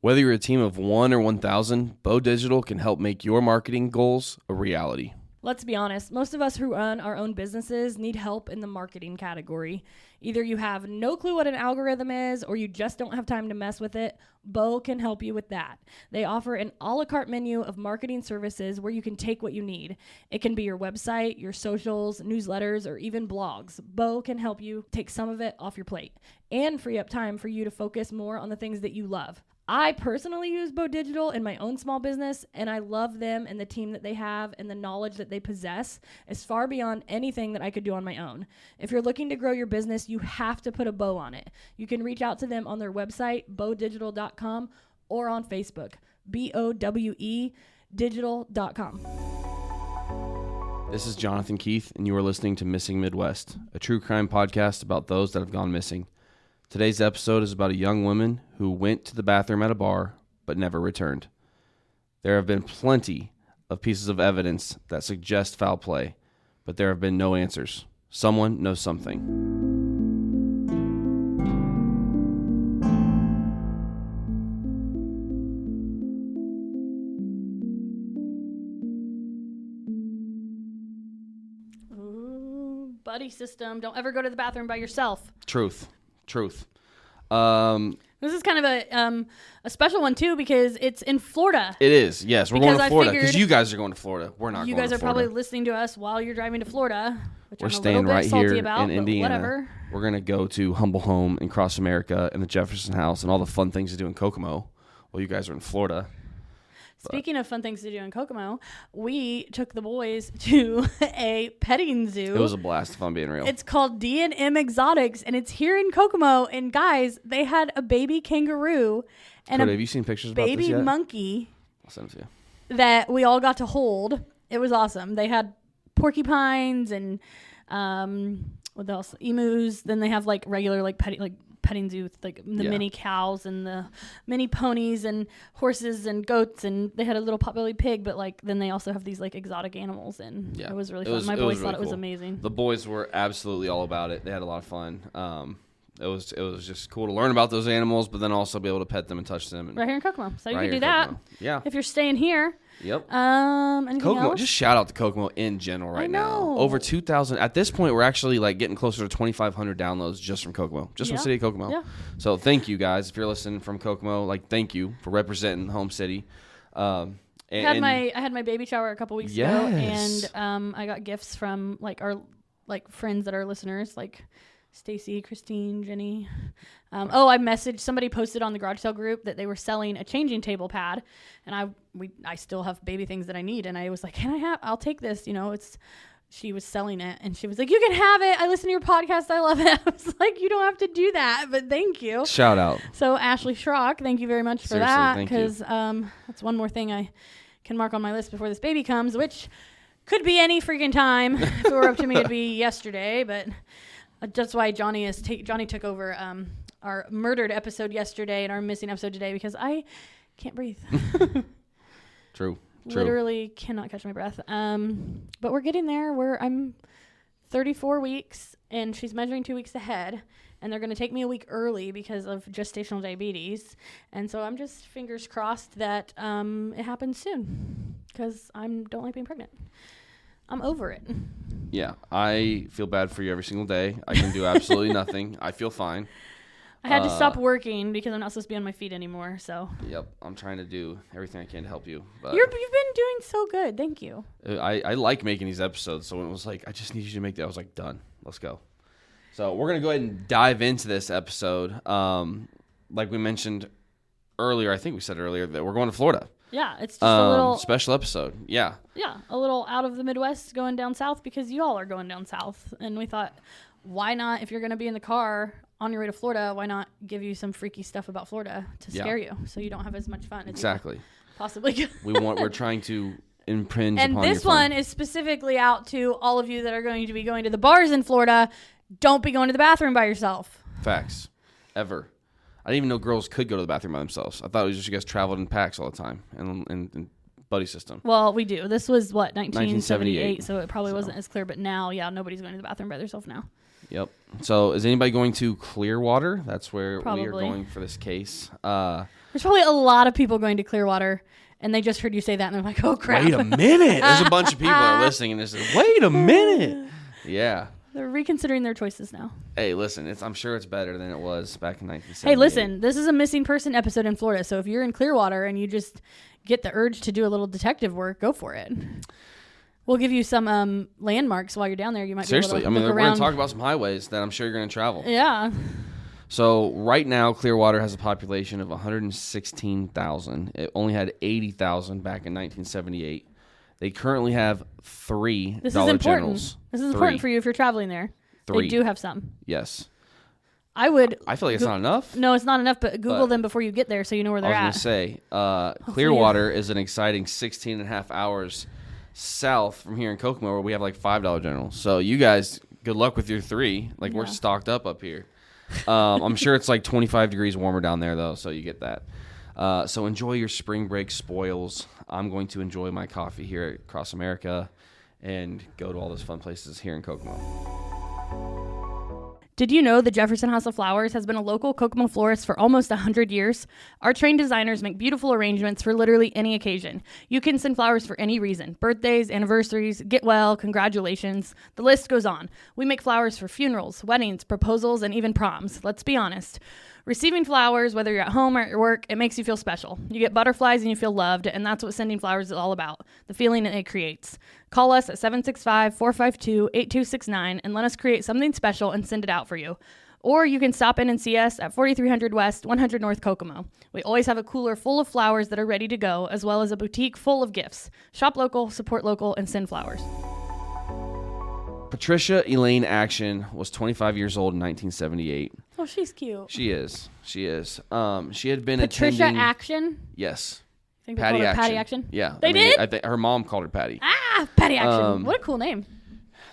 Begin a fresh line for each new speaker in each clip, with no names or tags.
Whether you're a team of 1 or 1,000, Bo Digital can help make your marketing goals a reality.
Let's be honest, most of us who run our own businesses need help in the marketing category. Either you have no clue what an algorithm is or you just don't have time to mess with it, Bo can help you with that. They offer an a la carte menu of marketing services where you can take what you need. It can be your website, your socials, newsletters, or even blogs. Bo can help you take some of it off your plate and free up time for you to focus more on the things that you love. I personally use Bo Digital in my own small business, and I love them and the team that they have and the knowledge that they possess is far beyond anything that I could do on my own. If you're looking to grow your business, you have to put a bow on it. You can reach out to them on their website, bowdigital.com, or on Facebook, BOWE digital.com.
This is Jonathan Keith, and you are listening to Missing Midwest, a true crime podcast about those that have gone missing. Today's episode is about a young woman who went to the bathroom at a bar but never returned. There have been plenty of pieces of evidence that suggest foul play, but there have been no answers. Someone knows something.
Ooh, buddy system. Don't ever go to the bathroom by yourself.
Truth.
This is kind of a special one too because it's in Florida.
It is, yes. We're going to Florida because
figured
you guys are going to Florida. We're not going to Florida.
You guys are probably listening to us while you're driving to Florida, which
We're
I'm
staying
a little
right
bit salty
here
about,
in Indiana.
Whatever.
We're going to go to Humble Home and Cross America and the Jefferson House and all the fun things to do in Kokomo while you guys are in Florida.
Speaking of fun things to do in Kokomo, we took the boys to a petting zoo.
It was a blast, if I'm being real.
It's called D&M Exotics, and it's here in Kokomo. And guys, they had a baby kangaroo and
Cody, have you seen pictures about this
baby
yet?
monkey
I'll send it to you.
that we all got to hold. It was awesome. They had porcupines and what else? Emus. Then they have like regular petting zoo with like the mini cows and the mini ponies and horses and goats, and they had a little potbelly pig, but like then they also have these like exotic animals, and it was really fun. My boys thought it was amazing.
The boys were absolutely all about it. They had a lot of fun. It was just cool to learn about those animals, but then also be able to pet them and touch them. And
right here in Kokomo, so you
right
can do that.
Kokomo. Yeah,
if you're staying here.
Yep.
Anything
Kokomo,
else?
just shout out to Kokomo in general right now. Over 2,000. At this point, we're actually like getting closer to 2,500 downloads just from Kokomo, just from the city of Kokomo.
Yeah.
So thank you guys if you're listening from Kokomo. Like, thank you for representing the home city. I had
my baby shower a couple weeks ago, and I got gifts from like our friends that are listeners, like Stacy, Christine, Jenny. Somebody posted on the garage sale group that they were selling a changing table pad, and I still have baby things that I need, and I was like, I'll take this, she was selling it, and she was like, you can have it. I listen to your podcast. I love it. I was like, you don't have to do that, but thank you.
Shout out.
So Ashley Schrock, thank you very much for that, because that's one more thing I can mark on my list before this baby comes, which could be any freaking time. If it were up to me, it'd be yesterday, but that's why Johnny took over our murdered episode yesterday and our missing episode today, because I can't breathe.
True.
Literally cannot catch my breath. But we're getting there. I'm 34 weeks, and she's measuring 2 weeks ahead, and they're going to take me a week early because of gestational diabetes. And so I'm just fingers crossed that it happens soon, because I don't like being pregnant. I'm over it.
Yeah, I feel bad for you every single day. I can do absolutely nothing. I feel fine.
I had to stop working because I'm not supposed to be on my feet anymore. So. Yep,
I'm trying to do everything I can to help you. But
you've been doing so good. Thank you.
I like making these episodes. So when it was like, I just need you to make that, I was like, done. Let's go. So we're gonna go ahead and dive into this episode. Like we mentioned earlier, I think we said earlier that we're going to Florida.
Yeah, it's just a little
special episode. Yeah.
Yeah, a little out of the Midwest going down south because you all are going down south. And we thought, why not, if you're going to be in the car on your way to Florida, why not give you some freaky stuff about Florida to scare you so you don't have as much fun as
exactly.
Possibly could.
We're trying to impinge
and
upon
this one is specifically out to all of you that are going to be going to the bars in Florida. Don't be going to the bathroom by yourself.
Facts. Ever. I didn't even know girls could go to the bathroom by themselves. I thought it was just you guys traveled in packs all the time and buddy system.
Well, we do. This was, 1978, so it probably wasn't as clear. But now, nobody's going to the bathroom by themselves now.
Yep. So is anybody going to Clearwater? That's where
probably.
We are going for this case.
There's probably a lot of people going to Clearwater, and they just heard you say that, and they're like, oh, crap.
Wait a minute. There's a bunch of people that are listening, and they say, wait a minute. Yeah.
They're reconsidering their choices now.
Hey, listen, I'm sure it's better than it was back in 1978.
Hey, listen, this is a missing person episode in Florida, so if you're in Clearwater and you just get the urge to do a little detective work, go for it. We'll give you some landmarks while you're down there. You might
Seriously,
be able to look
we're going
around.
to talk about some highways that I'm sure you're going to travel.
Yeah.
So right now, Clearwater has a population of 116,000. It only had 80,000 back in 1978. They currently have 3
This
Dollar
is important.
Generals.
This is important for you if you're traveling there.
3.
They do have some.
Yes.
I would.
I feel like it's not enough.
No, it's not enough, but Google them before you get there so you know where they're
I
at.
was going to say, Clearwater is an exciting 16 and a half hours south from here in Kokomo, where we have like $5 Generals. So you guys, good luck with your 3. Like, we're stocked up here. I'm sure it's like 25 degrees warmer down there, though, so you get that. So enjoy your spring break spoils. I'm going to enjoy my coffee here at Cross America and go to all those fun places here in Kokomo.
Did you know the Jefferson House of Flowers has been a local Kokomo florist for almost 100 years? Our trained designers make beautiful arrangements for literally any occasion. You can send flowers for any reason. Birthdays, anniversaries, get well, congratulations. The list goes on. We make flowers for funerals, weddings, proposals, and even proms. Let's be honest. Receiving flowers, whether you're at home or at your work, it makes you feel special. You get butterflies and you feel loved, and that's what sending flowers is all about, the feeling that it creates. Call us at 765-452-8269 and let us create something special and send it out for you. Or you can stop in and see us at 4300 West, 100 North Kokomo. We always have a cooler full of flowers that are ready to go, as well as a boutique full of gifts. Shop local, support local, and send flowers.
Patricia Elaine Action was 25 years old in 1978.
Oh, she's cute.
She is. She had been
Patricia
attending...
Action?
Yes.
I think they called her Patty Action?
Yeah.
They did?
I think her mom called her Patty.
Ah, Patty Action. What a cool name.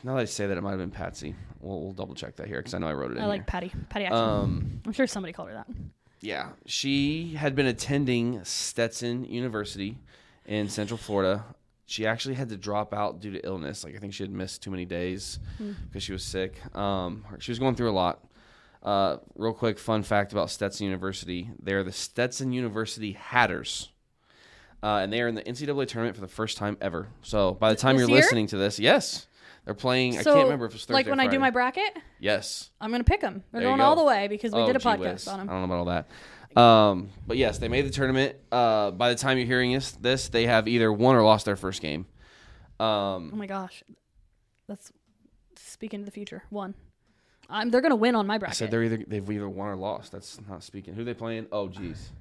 Now that I say that, it might have been Patsy. We'll double check that here because I know I wrote it in
I like
here.
Patty. Patty Action. I'm sure somebody called her that.
Yeah. She had been attending Stetson University in Central Florida. She actually had to drop out due to illness. Like, I think she had missed too many days because she was sick. She was going through a lot. Real quick fun fact about Stetson University. They're the Stetson University Hatters. And they are in the NCAA tournament for the first time ever. So by the time you're listening to this, yes. They're playing,
So,
I can't remember if it's Thursday
like when
or
I do
Friday.
my bracket,
Yes.
I'm going to pick them. They're
There you
going all
go.
the way because we did a
gee
podcast
whiz.
on them.
I don't know about all that. But yes, they made the tournament. By the time you're hearing this, they have either won or lost their first game.
Oh my gosh. That's speaking to the future. One. They're going to win on my
I
bracket.
said they've either won or lost. That's not speaking. Who are they playing? Oh, geez.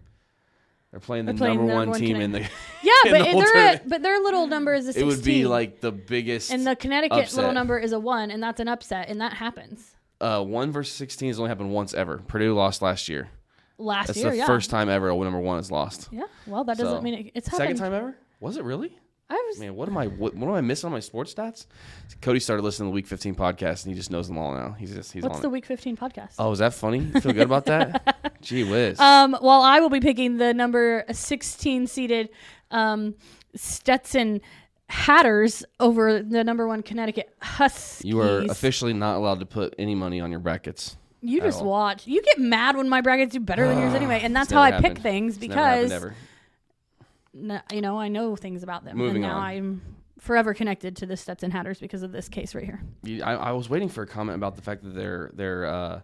They're playing the
playing
number
the
one
number one
team in the
Yeah,
in
but
the whole
they're
tournament.
but their little number is a 16.
It would be like the biggest
and the Connecticut
upset.
little number is a 1, and that's an upset, and that happens.
1 versus 16 has only happened once ever. Purdue lost last year.
That's
That's
year,
the first time ever a number 1 is lost.
Yeah, well, that doesn't mean it's happened.
Second time ever? Was it really?
I was.
Man, what am I missing on my sports stats? Cody started listening to the Week 15 podcast, and he just knows them all now. He's
What's
on
the
it.
Week 15 podcast?
Oh, is that funny? You feel good about that? Gee whiz.
Well, I will be picking the number 16 seeded Stetson Hatters over the number 1 Connecticut Huskies.
You are officially not allowed to put any money on your brackets.
You just
all.
watch. You get mad when my brackets do better than yours anyway, and that's
It's
how I
never
pick
happened.
things
It's never happened,
because
ever.
I know things about them.
Moving
and now
on.
I'm forever connected to the Stetson Hatters because of this case right here.
I was waiting for a comment about the fact that their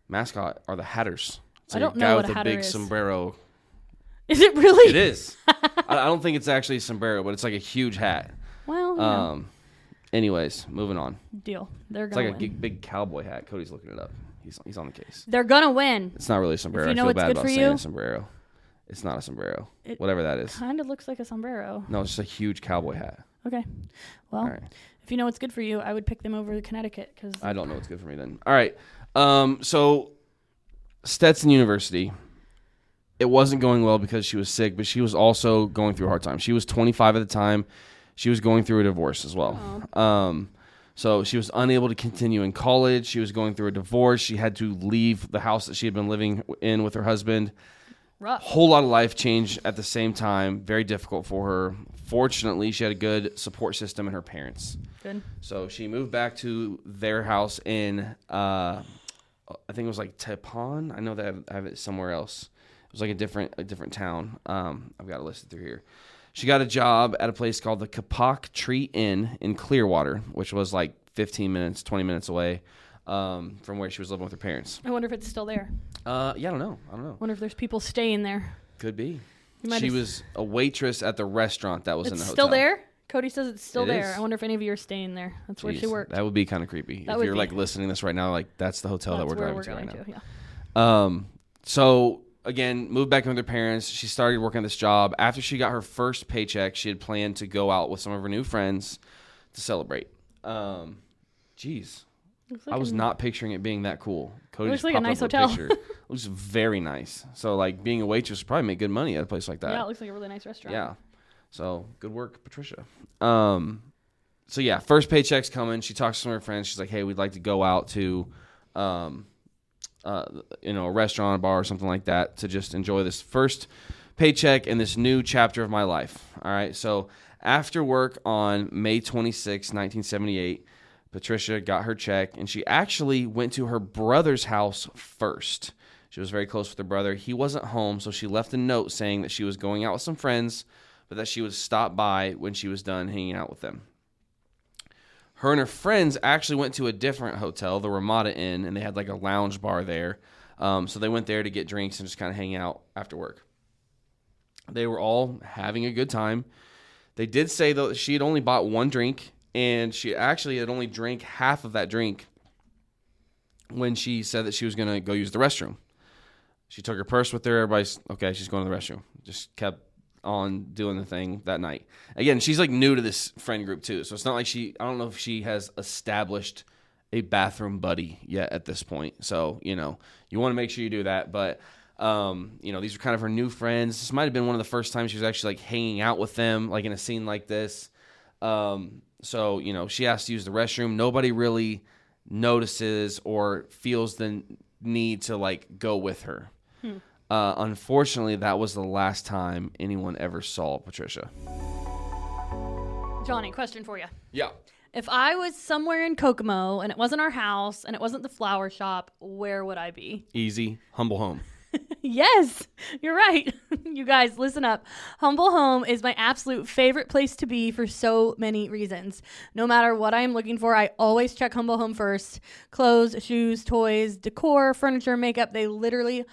mascot are the Hatters. It's
I
like
don't
a
know
guy
what
with
a hatter
big
is.
sombrero.
Is it really?
It is. I don't think it's actually a sombrero, but it's like a huge hat.
Well, you know,
Anyways, moving on.
deal. They're
It's
gonna
like
win.
a big cowboy hat. Cody's looking it up. He's on the case.
They're gonna win.
It's not really a sombrero.
you know
I feel
what's
bad
good
about
for
saying
you?
a sombrero. It's not a sombrero.
It
Whatever that is.
Kind of looks like a sombrero.
No, it's just a huge cowboy hat.
Okay. Well,
All right.
if you know what's good for you, I would pick them over Connecticut because
I don't know what's good for me then. All right. So Stetson University, it wasn't going well because she was sick, but she was also going through a hard time. She was 25 at the time. She was going through a divorce as well. So she was unable to continue in college. She was going through a divorce. She had to leave the house that she had been living in with her husband.
rough.
Whole lot of life change at the same time. Very difficult for her. Fortunately, she had a good support system in her parents.
Good.
So she moved back to their house in, I think it was like Taipan. I know that I have it somewhere else. It was like a different town. I've got it listed through here. She got a job at a place called the Kapok Tree Inn in Clearwater, which was like 15 minutes, 20 minutes away from where she was living with her parents.
I wonder if it's still there.
Yeah, I don't know.
Wonder if there's people staying there.
Could be. She was a waitress at the restaurant that was in the hotel.
It's still there? Cody says it's still there.
Is.
I wonder if any of you are staying there. That's where she worked.
That would be kind of creepy. If you're like listening to this right now, like that's the hotel that we're driving to right now.
Yeah.
So again, moved back in with her parents. She started working this job. After she got her first paycheck, she had planned to go out with some of her new friends to celebrate. Geez. I was not picturing it being that cool. Cody
looks like a nice hotel.
It looks very nice. So like being a waitress would probably make good money at a place like that.
Yeah, it looks like a really nice restaurant.
Yeah. So good work, Patricia. So yeah, first paycheck's coming. She talks to some of her friends. She's like, hey, we'd like to go out to, a restaurant, a bar, or something like that to just enjoy this first paycheck and this new chapter of my life. All right. So after work on May 26, 1978, Patricia got her check, and she actually went to her brother's house first. She was very close with her brother. He wasn't home, so she left a note saying that she was going out with some friends, but that she would stop by when she was done hanging out with them. Her and her friends actually went to a different hotel, the Ramada Inn, and they had like a lounge bar there. So they went there to get drinks and just kind of hang out after work. They were all having a good time. They did say, though, that she had only bought one drink, and she actually had only drank half of that drink when she said that she was going to go use the restroom. She took her purse with her. Everybody's, okay, she's going to the restroom. Just kept on doing the thing that night. Again, she's like new to this friend group too. So it's not like I don't know if she has established a bathroom buddy yet at this point. So, you want to make sure you do that. But, these are kind of her new friends. This might have been one of the first times she was actually like hanging out with them, like in a scene like this. So, she has to use the restroom. Nobody really notices or feels the need to like go with her. Unfortunately, that was the last time anyone ever saw Patricia.
Johnny, question for you.
Yeah.
If I was somewhere in Kokomo and it wasn't our house and it wasn't the flower shop, where would I be?
Easy. Humble home.
Yes, you're right. You guys, listen up. Humble Home is my absolute favorite place to be for so many reasons. No matter what I am looking for, I always check Humble Home first. Clothes, shoes, toys, decor, furniture, makeup, they literally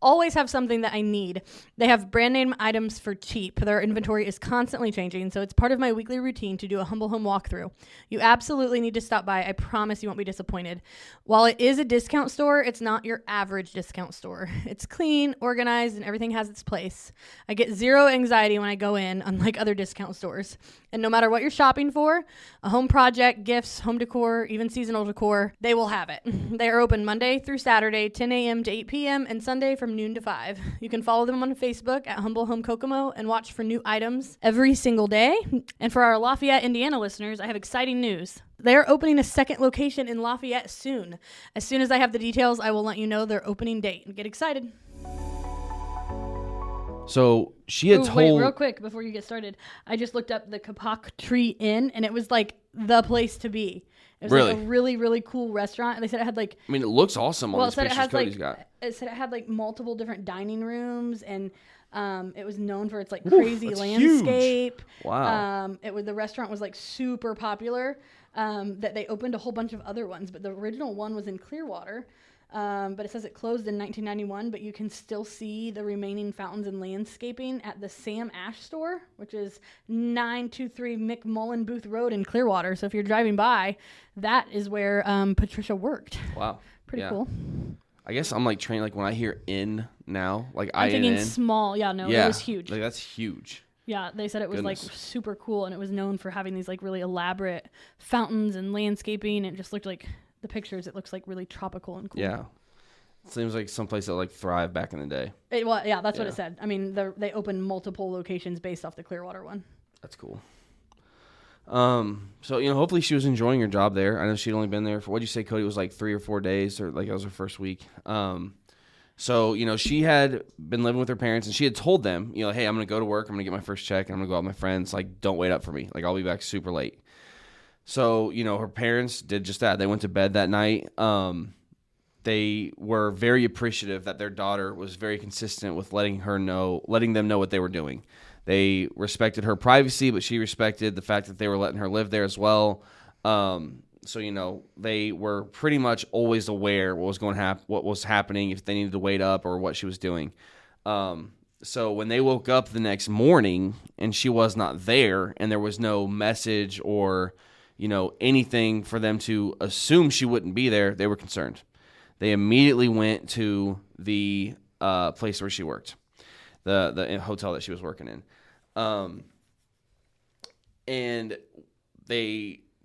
always have something that I need. They have brand name items for cheap. Their inventory is constantly changing, so it's part of my weekly routine to do a Humble Home walkthrough. You absolutely need to stop by. I promise you won't be disappointed. While it is a discount store, it's not your average discount store. It's clean, organized, and everything has its place. I get zero anxiety when I go in, unlike other discount stores. And no matter what you're shopping for, a home project, gifts, home decor, even seasonal decor, they will have it. They are open Monday through Saturday, 10 a.m. to 8 p.m., and Sunday from noon to 5. You can follow them on Facebook at Humble Home Kokomo and watch for new items every single day. And for our Lafayette, Indiana listeners, I have exciting news. They are opening a second location in Lafayette soon. As soon as I have the details, I will let you know their opening date. Get excited.
So she had told... Wait,
real quick before you get started. I just looked up the Kapok Tree Inn, and it was like the place to be. It was like a really, really cool restaurant. And they said it had like...
I mean, it looks awesome on these pictures Cody's got.
It said it had like multiple different dining rooms, and it was known for its like crazy landscape.
Huge. Wow.
The restaurant was like super popular, that they opened a whole bunch of other ones. But the original one was in Clearwater. But it says it closed in 1991, but you can still see the remaining fountains and landscaping at the Sam Ash store, which is 923 McMullen Booth Road in Clearwater. So if you're driving by, that is where Patricia worked.
Wow.
Pretty cool.
I guess I'm like trained, like when I hear inn now, like
I'm thinking
INN.
Small. Yeah, no, it was huge.
Like that's huge.
Yeah, they said it was like super cool, and it was known for having these like really elaborate fountains and landscaping. It just looked like... The pictures, it looks like really tropical and cool.
Yeah. It seems like someplace that like thrived back in the day.
That's what it said. I mean, they opened multiple locations based off the Clearwater one. That's
cool. So, hopefully she was enjoying her job there. I know she'd only been there for, what'd you say, Cody? It was like 3 or 4 days, or like that was her first week. So, she had been living with her parents, and she had told them, hey, I'm going to go to work. I'm going to get my first check, and I'm going to go out with my friends. Like, don't wait up for me. Like, I'll be back super late. So, her parents did just that. They went to bed that night. they were very appreciative that their daughter was very consistent with letting them know what they were doing. They respected her privacy, but she respected the fact that they were letting her live there as well. So, you know, they were pretty much always aware what was happening, if they needed to wait up or what she was doing. So when they woke up the next morning and she was not there and there was no message or, you know, anything for them to assume she wouldn't be there, they were concerned. They immediately went to the place where she worked, the hotel that she was working in. And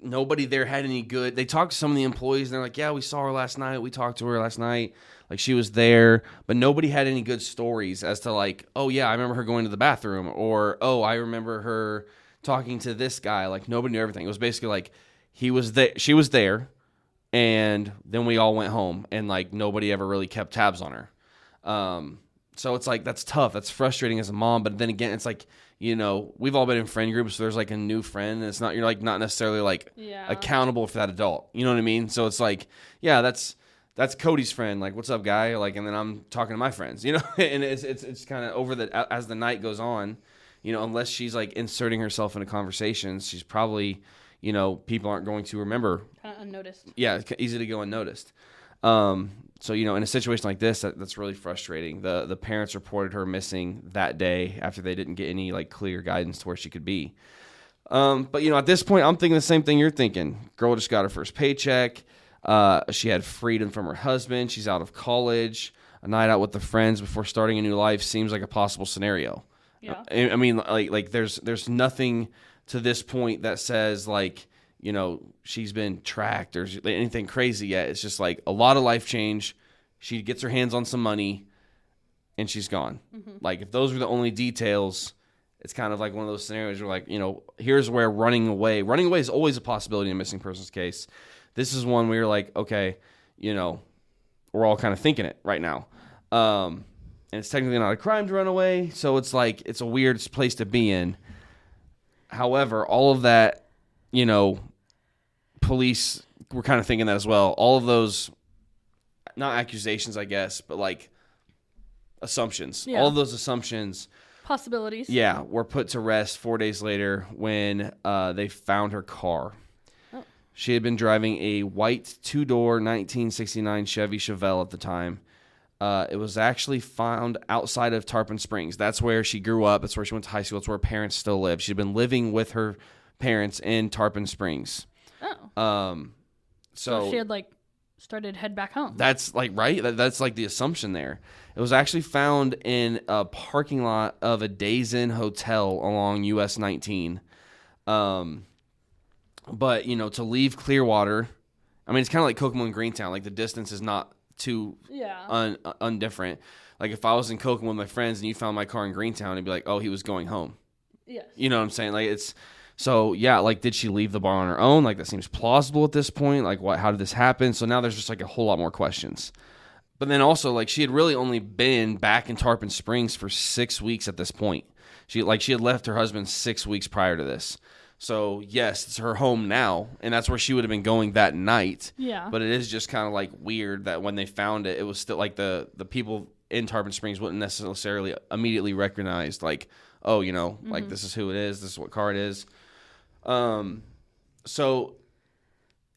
nobody there had any good. They talked to some of the employees, and they're like, yeah, we saw her last night. We talked to her last night. Like, she was there. But nobody had any good stories as to, like, oh, yeah, I remember her going to the bathroom. Or, oh, I remember her talking to this guy. Like, nobody knew everything. It was basically like she was there, and then we all went home. And, like, nobody ever really kept tabs on her. So it's like, that's tough. That's frustrating as a mom. But then again, it's like, you know, we've all been in friend groups. So there's like a new friend, and you're like not necessarily like accountable for that adult. You know what I mean? So it's like, yeah, that's Cody's friend. Like, what's up, guy? Like, and then I'm talking to my friends, you know, and it's kind of as the night goes on, you know, unless she's like inserting herself into conversations, she's probably, you know, people aren't going to remember.
Kind of unnoticed.
Yeah, it's easy to go unnoticed. So, you know, in a situation like this, that's really frustrating. The parents reported her missing that day after they didn't get any, like, clear guidance to where she could be. But, you know, at this point, I'm thinking the same thing you're thinking. Girl just got her first paycheck. She had freedom from her husband. She's out of college. A night out with the friends before starting a new life seems like a possible scenario.
Yeah.
I mean, like there's nothing to this point that says, like, you know, she's been tracked or anything crazy yet. It's just like a lot of life change. She gets her hands on some money and she's gone. Mm-hmm. Like, if those were the only details, it's kind of like one of those scenarios where, like, you know, here's where running away is always a possibility in a missing persons case. This is one where you're like, okay, you know, we're all kind of thinking it right now. And it's technically not a crime to run away. So it's like, it's a weird place to be in. However, all of that, you know, police were kind of thinking that as well. All of those, not accusations, I guess, but like assumptions. Yeah. All of those assumptions,
possibilities,
were put to rest 4 days later when they found her car. Oh. She had been driving a white two-door 1969 Chevy Chevelle at the time. It was actually found outside of Tarpon Springs. That's where she grew up. That's where she went to high school. That's where her parents still live. She'd been living with her parents in Tarpon Springs.
Oh. So she had like started head back home.
That's like right. That's like the assumption there. It was actually found in a parking lot of a Days Inn hotel along US 19. But you know, to leave Clearwater, I mean, it's kind of like Kokomo and Greentown. Like, the distance is not too undifferent. Like, if I was in Kokomo with my friends and you found my car in Greentown, it'd be like, oh, he was going home.
Yes.
You know what I'm saying? Like, it's. So, yeah, like, did she leave the bar on her own? Like, that seems plausible at this point. Like, how did this happen? So now there's just, like, a whole lot more questions. But then also, like, she had really only been back in Tarpon Springs for 6 weeks at this point. She had left her husband 6 weeks prior to this. So, yes, it's her home now, and that's where she would have been going that night.
Yeah.
But it is just kind of, like, weird that when they found it, it was still, like, the people in Tarpon Springs wouldn't necessarily immediately recognize, like, oh, you know, like, this is who it is, this is what car it is. So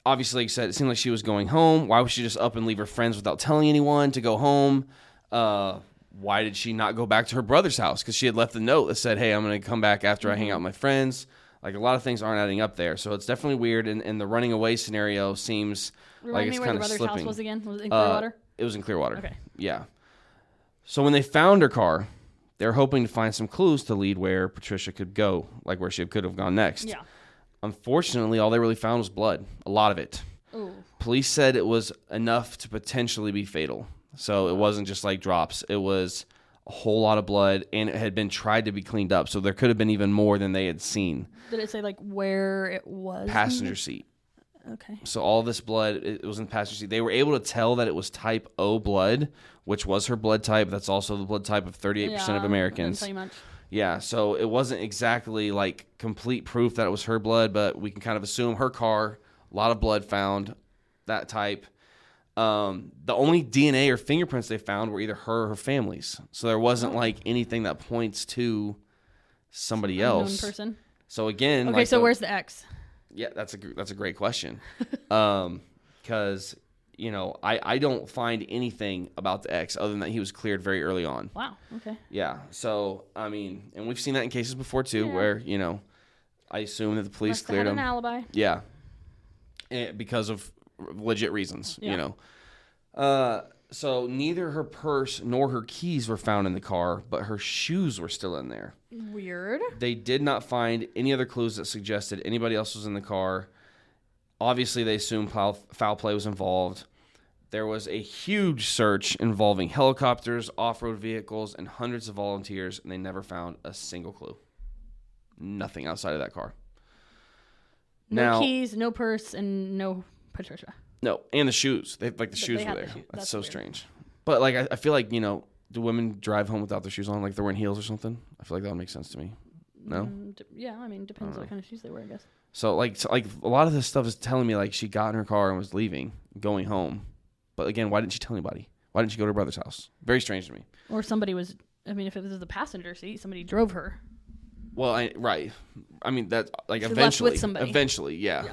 obviously, like you said, it seemed like she was going home. Why would she just up and leave her friends without telling anyone to go home? Why did she not go back to her brother's house? Because she had left a note that said, hey, I'm going to come back after I hang out with my friends. Like, a lot of things aren't adding up there. So it's definitely weird. And the running away scenario seems like it's kind of slipping. Remind me where the brother's house
was again? Was it in Clearwater?
It was in Clearwater.
Okay.
Yeah. So when they found her car, they were hoping to find some clues to lead where Patricia could go, like where she could have gone next.
Yeah.
Unfortunately, all they really found was blood, a lot of it.
Ooh.
Police said it was enough to potentially be fatal. So it wasn't just like drops. It was a whole lot of blood, and it had been tried to be cleaned up. So there could have been even more than they had seen.
Did it say like where it was?
Passenger seat.
Okay.
So all this blood, it was in the passenger seat. They were able to tell that it was type O blood, which was her blood type. That's also the blood type of 38% of Americans.
Didn't tell you much.
Yeah, so it wasn't exactly like complete proof that it was her blood, but we can kind of assume her car, a lot of blood found, that type. The only DNA or fingerprints they found were either her or her family's. So there wasn't like anything that points to somebody else.
Person.
So again,
okay. So where's the ex?
Yeah, that's a great question. Because I don't find anything about the ex other than that he was cleared very early on.
Wow. Okay.
Yeah. So and we've seen that in cases before too, where I assume that the police cleared him.
An alibi.
Yeah. Because of legit reasons, So neither her purse nor her keys were found in the car, but her shoes were still in there.
Weird.
They did not find any other clues that suggested anybody else was in the car. Obviously, they assumed foul play was involved. There was a huge search involving helicopters, off-road vehicles, and hundreds of volunteers, and they never found a single clue. Nothing outside of that car.
No keys, no purse, and no Patricia.
No, and the shoes. The shoes were there. That's so weird. Strange. But I feel like do women drive home without their shoes on, like they're wearing heels or something? I feel like that would make sense to me. No.
Depends what kind of shoes they wear, I guess.
So a lot of this stuff is telling me like she got in her car and was leaving, going home. But again, why didn't she tell anybody? Why didn't she go to her brother's house? Very strange to me.
Or somebody was. If it was the passenger seat, somebody drove her.
Well, right. That
she
eventually.
Left with somebody.
Eventually, yeah.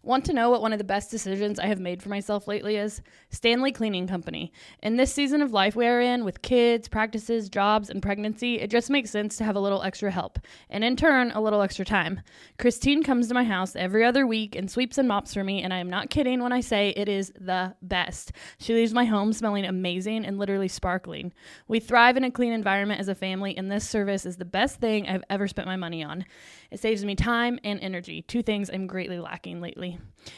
Want to know what one of the best decisions I have made for myself lately is? Stanley Cleaning Company. In this season of life we are in, with kids, practices, jobs, and pregnancy, it just makes sense to have a little extra help, and in turn, a little extra time. Christine comes to my house every other week and sweeps and mops for me, and I am not kidding when I say it is the best. She leaves my home smelling amazing and literally sparkling. We thrive in a clean environment as a family, and this service is the best thing I've ever spent my money on. It saves me time and energy, two things I'm greatly lacking lately.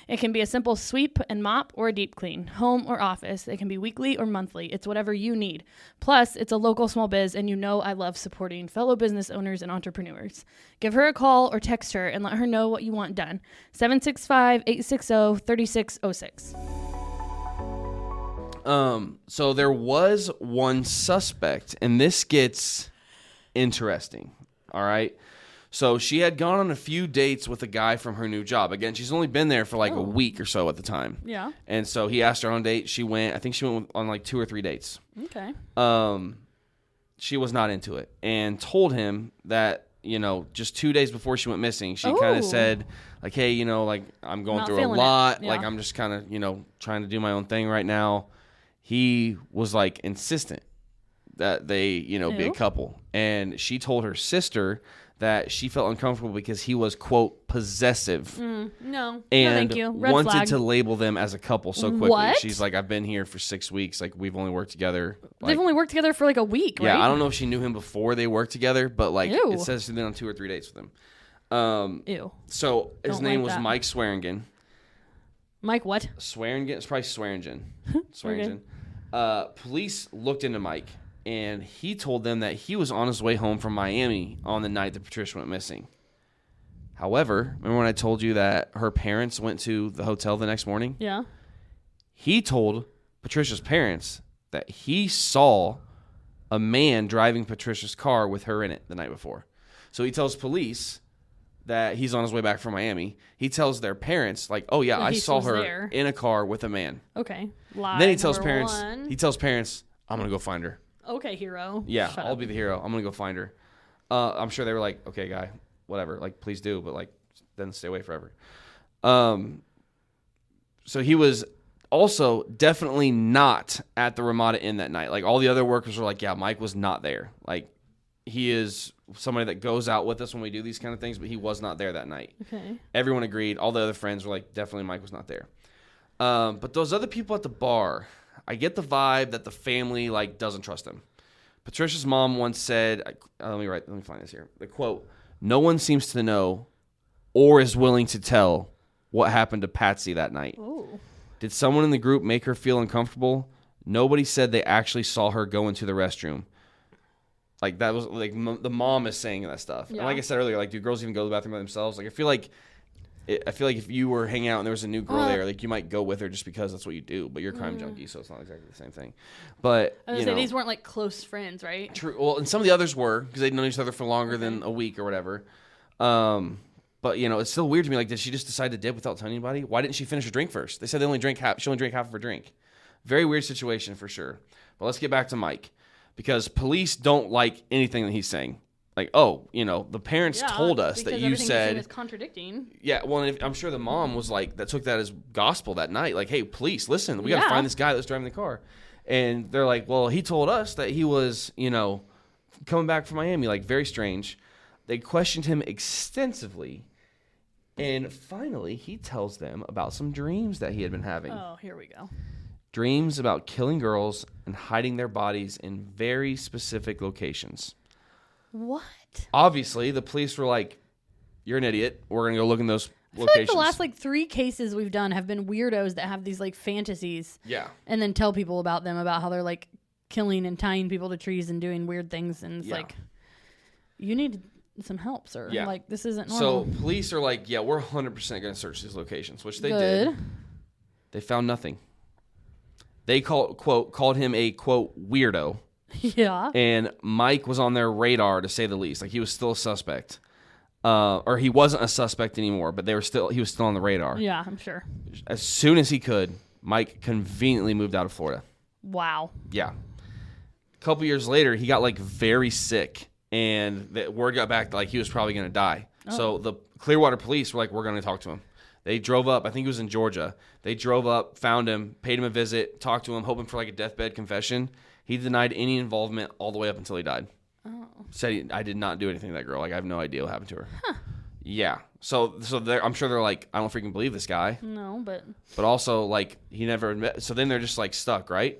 It can be a simple sweep and mop or a deep clean, home or office. It can be weekly or monthly. It's whatever you need. Plus, it's a local small biz, and I love supporting fellow business owners and entrepreneurs. Give her a call or text her and let her know what you want done. 765-860-3606.
So there was one suspect, and this gets interesting, all right? So she had gone on a few dates with a guy from her new job. Again, she's only been there for a week or so at the time.
Yeah. And
so he asked her on a date. She went. I think she went on 2 or 3 dates.
Okay.
She was not into it and told him that, just 2 days before she went missing, she kind of said, hey, I'm going through a lot.
Yeah.
I'm just kind of, trying to do my own thing right now. He was insistent that they, be a couple. And she told her sister that she felt uncomfortable because he was, quote, possessive.
No,
and
thank you. Red
wanted
flag.
to label them as a couple so quickly.
What?
She's like, I've been here for 6 weeks. We've only worked together.
They've only worked together for a week, right?
Yeah, I don't know if she knew him before they worked together, but
Ew.
it says she's been on 2 or 3 dates with him.
Ew.
So his name was
that.
Mike Swearingen.
Mike what?
Swearingen? It's probably Swearingen. Swearingen.
Okay.
Police looked into Mike, and he told them that he was on his way home from Miami on the night that Patricia went missing. However, remember when I told you that her parents went to the hotel the next morning?
Yeah.
He told Patricia's parents that he saw a man driving Patricia's car with her in it the night before. So he tells police that he's on his way back from Miami. He tells their parents, oh yeah, I saw her in a car with a man.
Okay. Lie.
Then he tells parents, I'm going to go find her.
Okay, hero.
Yeah, I'll be the hero. I'm going to go find her. I'm sure they were like, okay, guy, whatever. Please do, but then stay away forever. So he was also definitely not at the Ramada Inn that night. All the other workers were yeah, Mike was not there. He is somebody that goes out with us when we do these kind of things, but he was not there that night.
Okay.
Everyone agreed. All the other friends were definitely Mike was not there. But those other people at the bar, I get the vibe that the family doesn't trust him. Patricia's mom once said, let me find this here. The quote, "No one seems to know or is willing to tell what happened to Patsy that night.
Ooh.
Did someone in the group make her feel uncomfortable? Nobody said they actually saw her go into the restroom." That was the mom is saying that stuff.
Yeah.
And like I said earlier, do girls even go to the bathroom by themselves? I feel like if you were hanging out and there was a new girl there, you might go with her just because that's what you do. But you're a crime junkie, so it's not exactly the same thing. But
I was gonna say these weren't close friends, right?
True. Well, and some of the others were because they'd known each other for longer than a week or whatever. But But, it's still weird to me. Like, did she just decide to dip without telling anybody? Why didn't she finish her drink first? They said she only drank half of her drink. Very weird situation for sure. But let's get back to Mike. Because police don't like anything that he's saying. Like, the parents told us that you said
is contradicting.
Yeah, well, and I'm sure the mom was like, that took that as gospel that night. Like, hey, police, listen, we got to find this guy that's driving the car. And they're like, well, he told us that he was, coming back from Miami. Like, very strange. They questioned him extensively. And finally, he tells them about some dreams that he had been having.
Oh, here we go.
Dreams about killing girls and hiding their bodies in very specific locations.
What?
Obviously, the police were like, you're an idiot. We're going to go look in those
I feel
locations.
like the last 3 cases we've done have been weirdos that have these fantasies.
Yeah.
And then tell people about them, about how they're killing and tying people to trees and doing weird things. And it's you need some help, sir.
Yeah.
This isn't normal.
So police are like, yeah, we're 100% going to search these locations, which they
Good.
did. They found nothing. They called him a, quote, weirdo.
Yeah.
And Mike was on their radar, to say the least. Like, he was still a suspect. Or he wasn't a suspect anymore, but he was still on the radar.
Yeah, I'm sure.
As soon as he could, Mike conveniently moved out of Florida.
Wow.
Yeah. A couple years later, he got very sick, and the word got back that he was probably going to die.
Oh.
So the Clearwater police were like, we're going to talk to him. They drove up. I think he was in Georgia. They drove up, found him, paid him a visit, talked to him, hoping for a deathbed confession. He denied any involvement all the way up until he died.
Oh.
Said I did not do anything to that girl. I have no idea what happened to her. Huh. Yeah. So I'm sure they're like, I don't freaking believe this guy.
No, but
also he never admit. So then they're just stuck, right?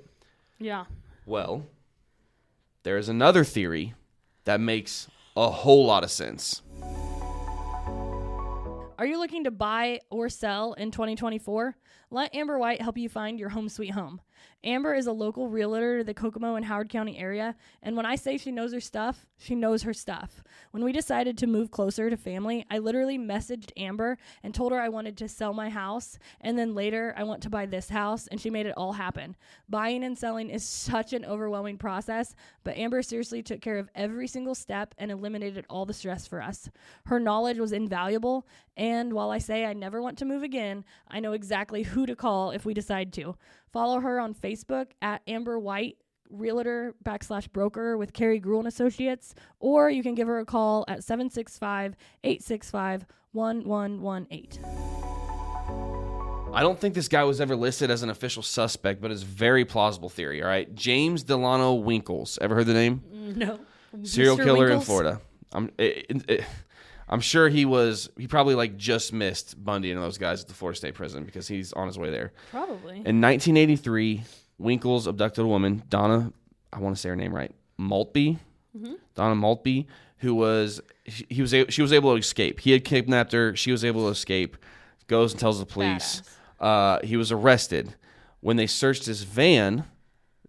Yeah.
Well, there's another theory that makes a whole lot of sense.
Are you looking to buy or sell in 2024? Let Amber White help you find your home sweet home. Amber is a local realtor to the Kokomo and Howard County area, and when I say she knows her stuff, she knows her stuff. When we decided to move closer to family, I literally messaged Amber and told her I wanted to sell my house, and then later I want to buy this house, and she made it all happen. Buying and selling is such an overwhelming process, but Amber seriously took care of every single step and eliminated all the stress for us. Her knowledge was invaluable, and while I say I never want to move again, I know exactly who to call if we decide to. Follow her on Facebook at Amber White, Realtor /broker with Carrie Gruhl and Associates, or you can give her a call at 765-865-1118.
I don't think this guy was ever listed as an official suspect, but it's a very plausible theory, all right? James Delano Winkles. Ever heard the name?
No.
Serial
Mr.
killer
Winkles?
in Florida. I'm sure he probably just missed Bundy and those guys at the Florida State Prison because he's on his way there.
Probably.
In 1983, Winkles abducted a woman, Donna, I want to say her name right, Maltby. Mm-hmm. Donna Maltby, she was able to escape. He had kidnapped her. She was able to escape. Goes and tells the police. He was arrested. When they searched his van,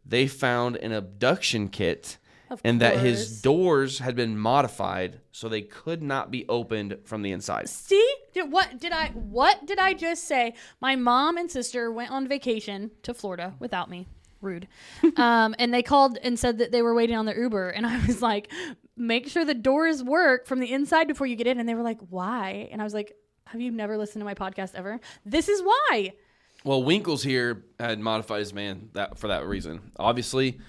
they found an abduction kit. And that his doors had been modified so they could not be opened from the inside.
See? What did I just say? My mom and sister went on vacation to Florida without me. Rude. And they called and said that they were waiting on their Uber. And I was like, make sure the doors work from the inside before you get in. And they were like, why? And I was like, have you never listened to my podcast ever? This is why.
Well, Winkles here had modified his van for that reason. Obviously,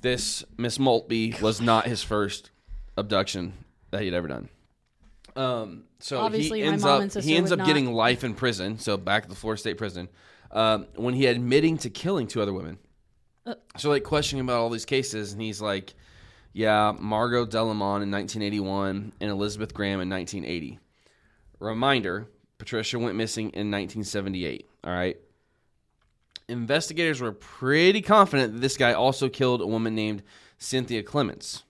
this Miss Maltby was not his first abduction that he'd ever done. So
obviously,
he ends up getting life in prison. So back at the Florida State Prison, when he admitting to killing 2 other women. So questioning about all these cases, and he's like, "Yeah, Margot Delamont in 1981 and Elizabeth Graham in 1980." Reminder: Patricia went missing in 1978. All right. Investigators were pretty confident that this guy also killed a woman named Cynthia Clements.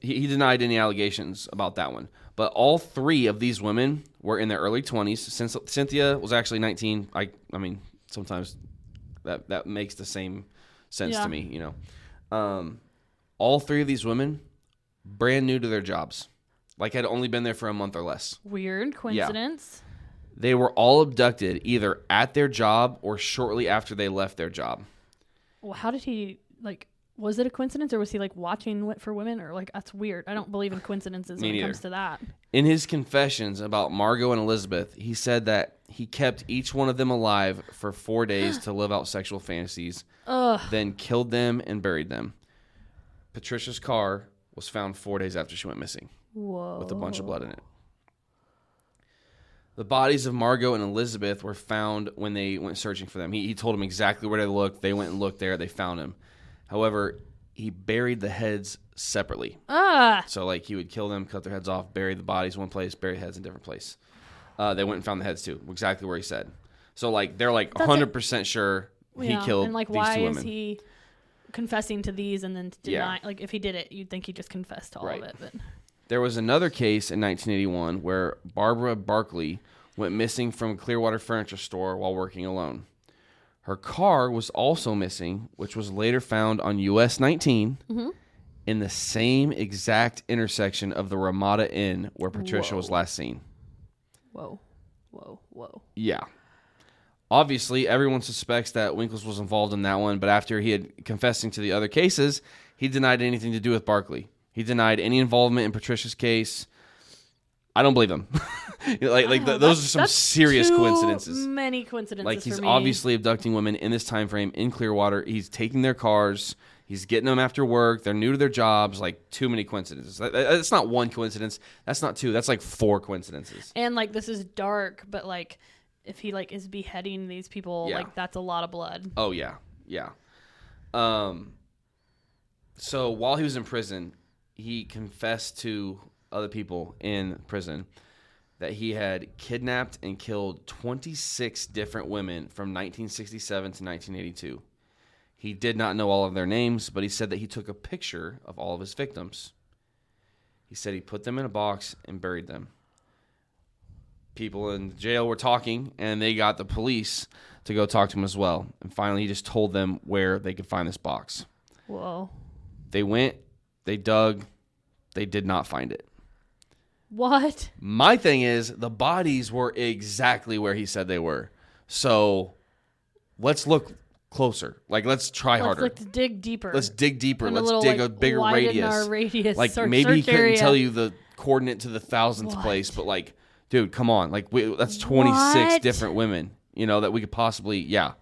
He denied any allegations about that one. But all 3 of these women were in their early 20s. Since Cynthia was actually 19, I mean, sometimes that makes the same sense to me, all 3 of these women, brand new to their jobs. Had only been there for a month or less.
Weird coincidence.
Yeah. They were all abducted either at their job or shortly after they left their job.
Well, how did he, Was it a coincidence, or was he like watching for women, or like that's weird? I don't believe in coincidences when it comes to that.
In his confessions about Margot and Elizabeth, he said that he kept each one of them alive for 4 days to live out sexual fantasies, then killed them and buried them. Patricia's car was found 4 days after she went missing.
Whoa.
With a bunch of blood in it. The bodies of Margot and Elizabeth were found when they went searching for them. He told them exactly where to look. They went and looked there. They found him. However, he buried the heads separately. So, like, he would kill them, cut their heads off, bury the bodies one place, bury heads in a different place. They went and found the heads, too, exactly where he said. So, like, they're, like, 100% sure he killed
and, like,
these 2 women.
Why is he confessing to these and then denying? Like, if he did it, you'd think he just confessed to all of it. But
there was another case in 1981 where Barbara Barkley went missing from a Clearwater furniture store while working alone. Her car was also missing, which was later found on US 19 in the same exact intersection of the Ramada Inn where Patricia was last seen.
Whoa.
Yeah. Obviously, everyone suspects that Winkles was involved in that one, but after he had confessing to the other cases, he denied anything to do with Barkley. He denied any involvement in Patricia's case. I don't believe him. Those are some serious coincidences.
Many coincidences.
Like, he's
for me.
obviously abducting women in this time frame in Clearwater. He's taking their cars. He's getting them after work. They're new to their jobs. Like, too many coincidences. That's not one coincidence. That's not two. That's like 4 coincidences.
And like, this is dark, but like, if he like is beheading these people, like that's a lot of blood.
Oh yeah. So while he was in prison, he confessed to other people in prison that he had kidnapped and killed 26 different women from 1967 to 1982. He did not know all of their names, but he said that he took a picture of all of his victims. He said he put them in a box and buried them. People in jail were talking, and they got the police to go talk to him as well. And finally, he just told them where they could find this box.
Whoa.
They went, they dug, they did not find it.
What?
My thing is, the bodies were exactly where he said they were. So let's look closer. Like, let's try harder.
Let's dig deeper.
Let's dig deeper.
And
Let's dig a bigger radius.
Our radius.
Like, maybe he couldn't tell you the coordinate to the 1000th place, but like, dude, come on. Like, that's 26 different women, that we could possibly, yeah.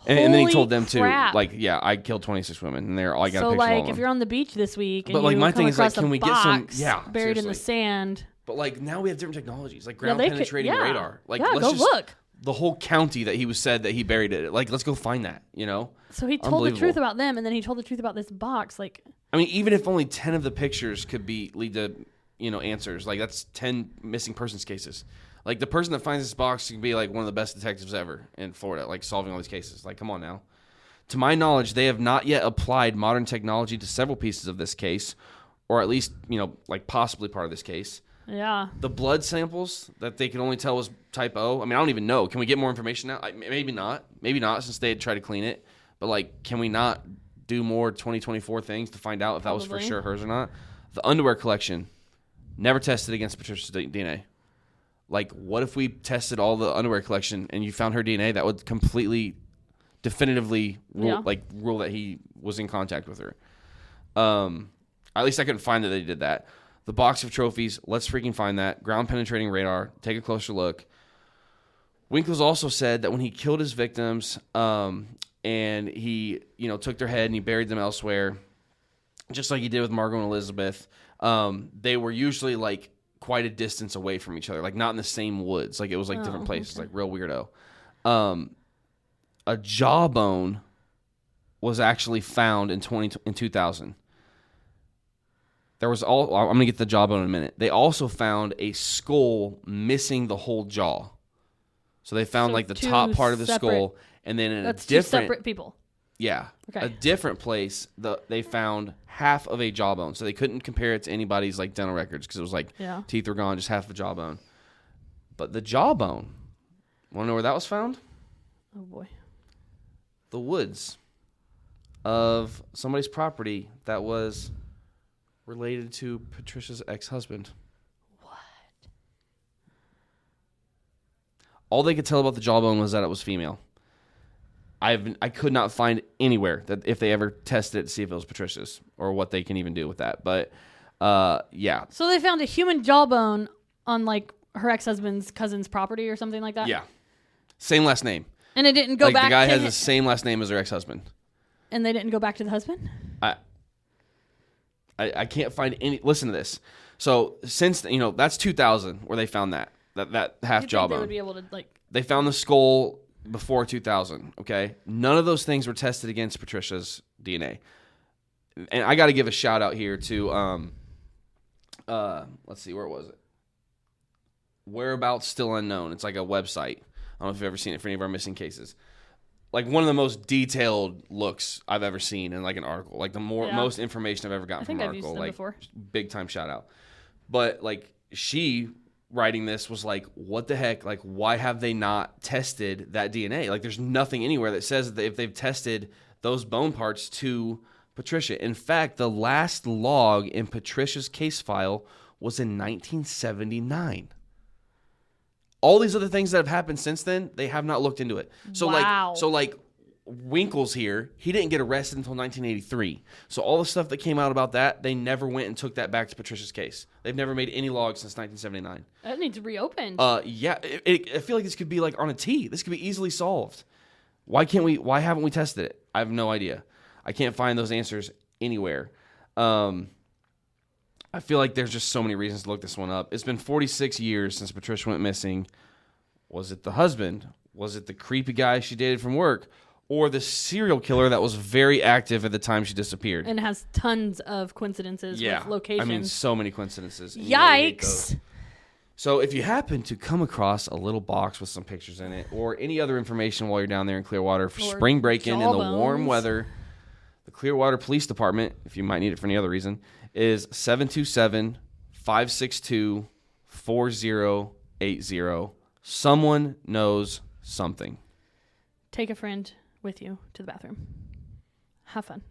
And then he told them
crap.
too, like, I killed 26 women, and they're all I got a picture of
like,
them.
if you're on the beach this week, and
but like, my thing is, like,
can
we get some,
buried in the sand?
But like, now we have different technologies, like ground penetrating radar. Like,
let's
just
look.
The whole county that he said that he buried it. Like, let's go find that.
So he told the truth about them, and then he told the truth about this box. Like,
I mean, even if only 10 of the pictures could lead to answers, like, that's 10 missing persons cases. Like, the person that finds this box can be like one of the best detectives ever in Florida, like solving all these cases. Like, come on now. To my knowledge, they have not yet applied modern technology to several pieces of this case, or at least, like possibly part of this case.
Yeah.
The blood samples that they can only tell was type O. I mean, I don't even know. Can we get more information now? Maybe not. Maybe not, since they had tried to clean it. But, like, can we not do more 2024 things to find out if that was for sure hers or not? The underwear collection, never tested against Patricia's DNA. Like, what if we tested all the underwear collection and you found her DNA? That would completely, definitively rule that he was in contact with her. At least I couldn't find that they did that. The box of trophies, let's freaking find that. Ground penetrating radar, take a closer look. Winkles also said that when he killed his victims, and he, took their head and he buried them elsewhere, just like he did with Margot and Elizabeth, they were usually like quite a distance away from each other, like not in the same woods. Like, it was like different places, like real weirdo. A jawbone was actually found in 2000. There was I'm going to get the jawbone in a minute. They also found a skull missing the whole jaw. So they found like the top part of the skull, and then in
that's
a different
2 separate people.
Yeah.
Okay.
A different place, they found half of a jawbone. So they couldn't compare it to anybody's like dental records because it was like teeth were gone, just half of a jawbone. But the jawbone, want to know where that was found?
Oh boy.
The woods of somebody's property that was related to Patricia's ex-husband.
What?
All they could tell about the jawbone was that it was female. I could not find anywhere that if they ever tested it to see if it was Patricia's or what they can even do with that. But yeah.
So they found a human jawbone on like her ex-husband's cousin's property or something like that?
Yeah. Same last name.
And it didn't go back
the guy
to
has the same last name as her ex-husband.
And they didn't go back to the husband?
I can't find any. Listen to this. So since that's 2000 where they found that half jawbone.
They would be able to
They found the skull before 2000. Okay, none of those things were tested against Patricia's DNA. And I got to give a shout out here to let's see, where was it? Whereabouts Still Unknown. It's like a website. I don't know if you've ever seen it for any of our missing cases. Like one of the most detailed looks I've ever seen in like an article. Like the most information I've ever gotten from an article.
I've used them before.
Big time shout out. But like she writing this was like, what the heck? Like why have they not tested that DNA? Like there's nothing anywhere that says that if they've tested those bone parts to Patricia. In fact, the last log in Patricia's case file was in 1979. All these other things that have happened since then, they have not looked into it. So like Winkles here, he didn't get arrested until 1983. So all the stuff that came out about that, they never went and took that back to Patricia's case. They've never made any logs since 1979.
That needs reopened.
Yeah, I feel like this could be like on a T. This could be easily solved. Why haven't we tested it? I have no idea. I can't find those answers anywhere. I feel like there's just so many reasons to look this one up. It's been 46 years since Patricia went missing. Was it the husband? Was it the creepy guy she dated from work? Or the serial killer that was very active at the time she disappeared?
And has tons of coincidences with locations.
I mean, so many coincidences.
Yikes.
So if you happen to come across a little box with some pictures in it or any other information while you're down there in Clearwater for spring break-in in the warm weather, the Clearwater Police Department, if you might need it for any other reason, is 727-562-4080. Someone knows something.
Take a friend with you to the bathroom. Have fun.